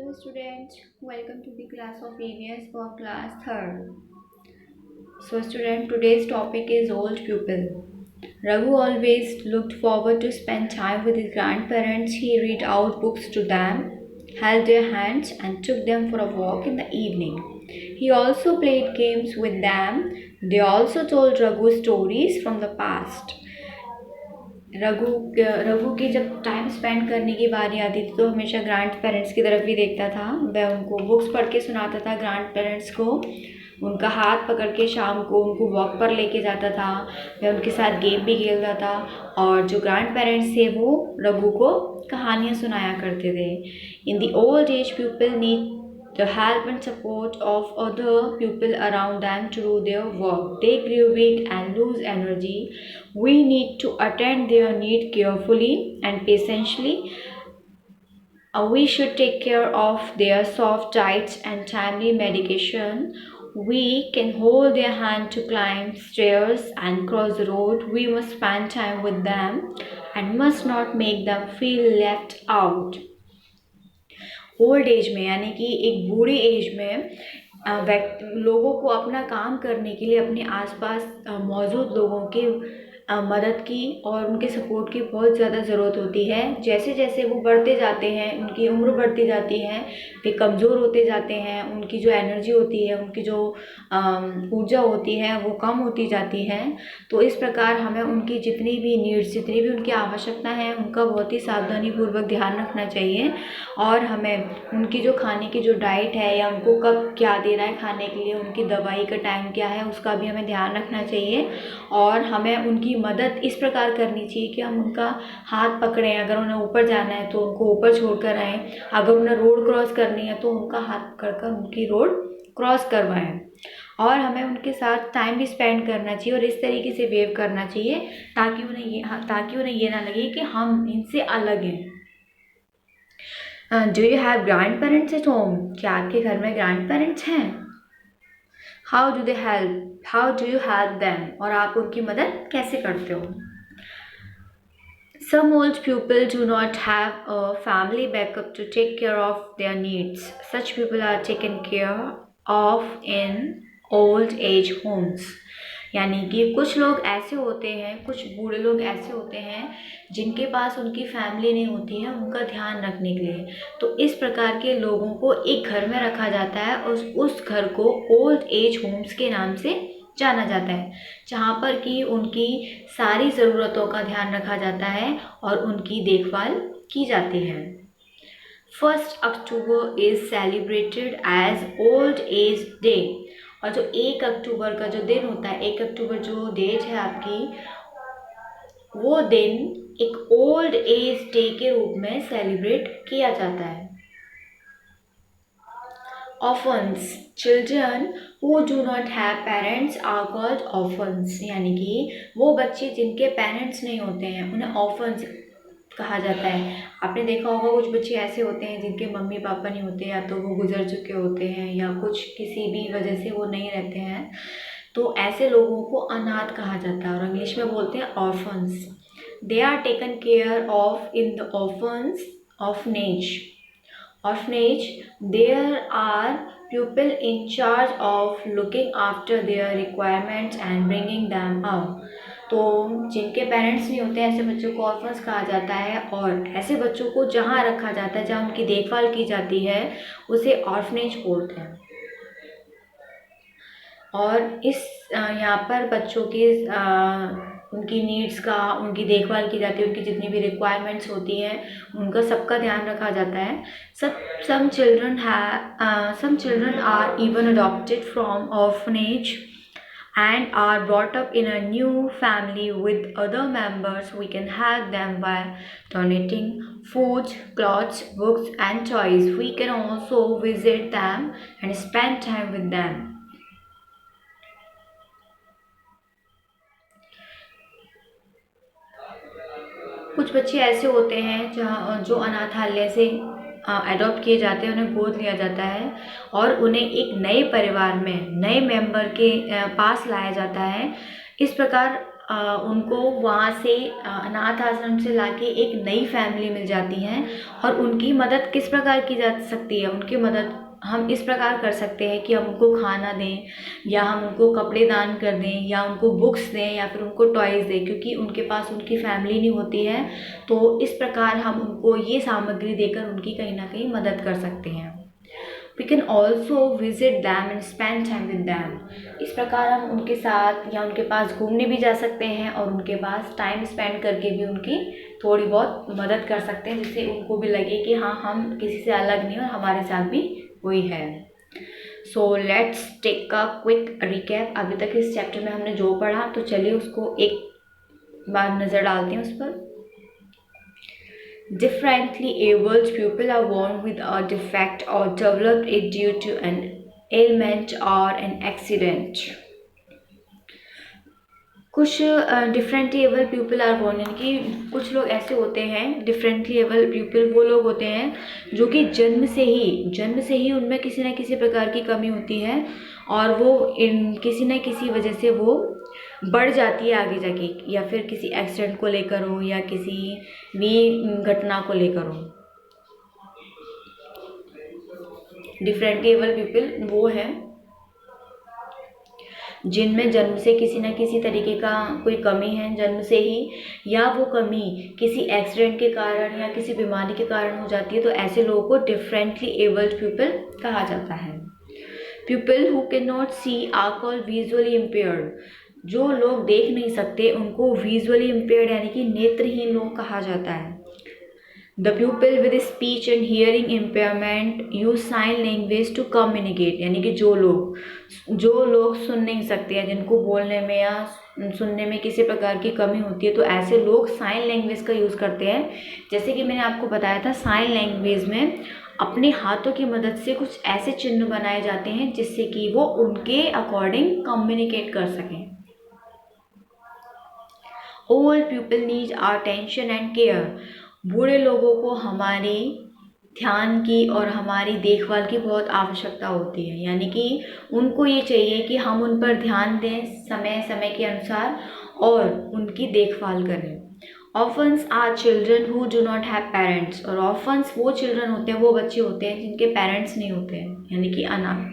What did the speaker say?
Hello students, welcome to the class of EVS for class 3rd. So student, today's topic is old pupil. Raghu always looked forward to spend time with his grandparents. He read out books to them, held their hands and took them for a walk in the evening. He also played games with them. They also told Raghu stories from the past. Raghu Raghu की जब time spend करने की बारी आती थी तो हमेशा grand parents की तरफ ही देखता था। वह उनको बुक्स पढ़ के सुनाता था ग्रैंड पेरेंट्स को, उनका हाथ पकड़ के शाम को उनको वॉक पर लेके जाता था। वह उनके साथ गेम भी खेलता था और जो ग्रैंड पेरेंट्स थे वो रघु को कहानियाँ सुनाया करते थे। In the old age people need the help and support of other people around them to do their work. They grow weak and lose energy. We need to attend their need carefully and patiently. We should take care of their soft diets and timely medication. We can hold their hand to climb stairs and cross the road. We must spend time with them and must not make them feel left out. Old age में यानी कि एक बूढ़ी as में लोगों को अपना काम करने के लिए अपने आसपास मौजूद लोगों की मदद की और उनके सपोर्ट की बहुत ज़्यादा ज़रूरत होती है। जैसे जैसे वो बढ़ते जाते हैं, उनकी उम्र बढ़ती जाती है, वे कमज़ोर होते जाते हैं, उनकी जो एनर्जी होती है, उनकी जो ऊर्जा होती है वो कम होती जाती है। तो इस प्रकार हमें उनकी जितनी भी नीड्स, जितनी भी उनकी आवश्यकता है, उनका बहुत ही सावधानीपूर्वक ध्यान रखना चाहिए और हमें उनकी जो खाने की जो डाइट है या उनको कब क्या देना है खाने के लिए, उनकी दवाई का टाइम क्या है, उसका भी हमें ध्यान रखना चाहिए। और हमें उनकी मदद इस प्रकार करनी चाहिए कि हम उनका हाथ पकड़ें। अगर उन्हें ऊपर जाना है तो उनको ऊपर छोड़ कर आएँ, अगर उन्हें रोड क्रॉस करनी है तो उनका हाथ पकड़कर उनकी रोड क्रॉस करवाएं। और हमें उनके साथ टाइम भी स्पेंड करना चाहिए और इस तरीके से वेव करना चाहिए ताकि उन्हें ये ना लगे कि हम इनसे अलग हैं। Do you have grand parents at home? क्या आपके घर में ग्रैंड पेरेंट्स हैं? How do they help? How do you help them? और आप उनकी मदद कैसे करते हो? Some old people do not have a family backup to take care of their needs. Such people are taken care of in old age homes. यानी कि कुछ लोग ऐसे होते हैं, कुछ बूढ़े लोग ऐसे होते हैं जिनके पास उनकी फैमिली नहीं होती है उनका ध्यान रखने के लिए। तो इस प्रकार के लोगों को एक घर में रखा जाता है और उस घर को ओल्ड एज होम्स के नाम से जाना जाता है, जहाँ पर कि उनकी सारी ज़रूरतों का ध्यान रखा जाता है और उनकी देखभाल की जाती है। 1 October is celebrated as old age day. और जो 1 अक्टूबर का जो दिन होता है, 1 अक्टूबर जो डेट है आपकी, वो दिन एक ओल्ड एज डे के रूप में सेलिब्रेट किया जाता है। Orphans, children who do not have parents are called orphans. यानी कि वो बच्चे जिनके पेरेंट्स नहीं होते हैं उन्हें ऑर्फन्स कहा जाता है। आपने देखा होगा कुछ बच्चे ऐसे होते हैं जिनके मम्मी पापा नहीं होते, या तो वो गुजर चुके होते हैं या कुछ किसी भी वजह से वो नहीं रहते हैं, तो ऐसे लोगों को अनाथ कहा जाता है और इंग्लिश में बोलते हैं orphans. They are taken care of in the orphanage. Orphanage, there are people in charge of looking after their requirements and bringing them up. तो जिनके पेरेंट्स नहीं होते ऐसे बच्चों को ऑर्फन्स कहा जाता है और ऐसे बच्चों को जहाँ रखा जाता है, जहाँ उनकी देखभाल की जाती है, उसे ऑर्फनेज बोलते हैं। और इस यहाँ पर बच्चों के उनकी नीड्स का, उनकी देखभाल की जाती है, उनकी जितनी भी रिक्वायरमेंट्स होती हैं उनका सबका ध्यान रखा जाता है। some children are even adopted from orphanage and are brought up in a new family with other members. We can help them by donating food, clothes, books and toys. We can also visit them and spend time with them. कुछ बच्चे ऐसे होते हैं जहाँ जो अनाथालय से adopt किए जाते हैं, उन्हें गोद लिया जाता है और उन्हें एक नए परिवार में नए मेंबर के पास लाया जाता है। इस प्रकार उनको वहाँ से अनाथ आश्रम से लाके एक नई फैमिली मिल जाती है। और उनकी मदद किस प्रकार की जा सकती है, उनकी मदद हम इस प्रकार कर सकते हैं कि हम उनको खाना दें, या हम उनको कपड़े दान कर दें, या उनको बुक्स दें, या फिर उनको टॉयज़ दें, क्योंकि उनके पास उनकी फैमिली नहीं होती है। तो इस प्रकार हम उनको ये सामग्री देकर उनकी कहीं ना कहीं मदद कर सकते हैं। We can also visit them and spend time with them. इस प्रकार हम उनके साथ या उनके पास घूमने भी जा सकते हैं और उनके पास टाइम स्पेंड करके भी उनकी थोड़ी बहुत मदद कर सकते हैं, जिससे उनको भी लगे कि हाँ, हम किसी से अलग नहीं और हमारे साथ भी कोई है। So let's take a quick recap. अभी तक इस चैप्टर में हमने जो पढ़ा, तो चलिए उसको एक बार नज़र डालते हैं उस पर। Differently abled people are born with a defect or develop it due to an ailment or an accident. कुछ differently able people are born, यानी कि कुछ लोग ऐसे होते हैं, डिफरेंटली एबल पीपल वो लोग होते हैं जो कि जन्म से ही उनमें किसी न किसी प्रकार की कमी होती है, और वो किसी न किसी वजह से वो बढ़ जाती है आगे जाके, या फिर किसी एक्सीडेंट को लेकर हो या किसी भी घटना को लेकर हो। डिफरेंटली एबल पीपल वो है जिनमें जन्म से किसी न किसी तरीके का कोई कमी है जन्म से ही, या वो कमी किसी एक्सीडेंट के कारण या किसी बीमारी के कारण हो जाती है, तो ऐसे लोगों को डिफरेंटली एबल्ड पीपल कहा जाता है। People who can not see are called visually impaired. जो लोग देख नहीं सकते उनको विजुअली इम्पेयर्ड यानी कि नेत्रहीन लोग कहा जाता है। The pupil with speech and hearing impairment use sign language to communicate, यानी कि जो लोग सुन नहीं सकते हैं, जिनको बोलने में या सुनने में किसी प्रकार की कमी होती है, तो ऐसे लोग साइन लैंग्वेज का यूज़ करते हैं। जैसे कि मैंने आपको बताया था, साइन लैंग्वेज में अपने हाथों की मदद से कुछ ऐसे चिन्ह बनाए जाते हैं जिससे कि वो उनके अकॉर्डिंग कम्युनिकेट कर सकें। Old people need our attention and care. बूढ़े लोगों को हमारी ध्यान की और हमारी देखभाल की बहुत आवश्यकता होती है, यानी कि उनको ये चाहिए कि हम उन पर ध्यान दें समय समय के अनुसार और उनकी देखभाल करें। Orphans are children who do not have parents, और ऑफन्स वो चिल्ड्रन होते हैं, वो बच्चे होते हैं जिनके पेरेंट्स नहीं होते हैं, यानी कि अनाथ।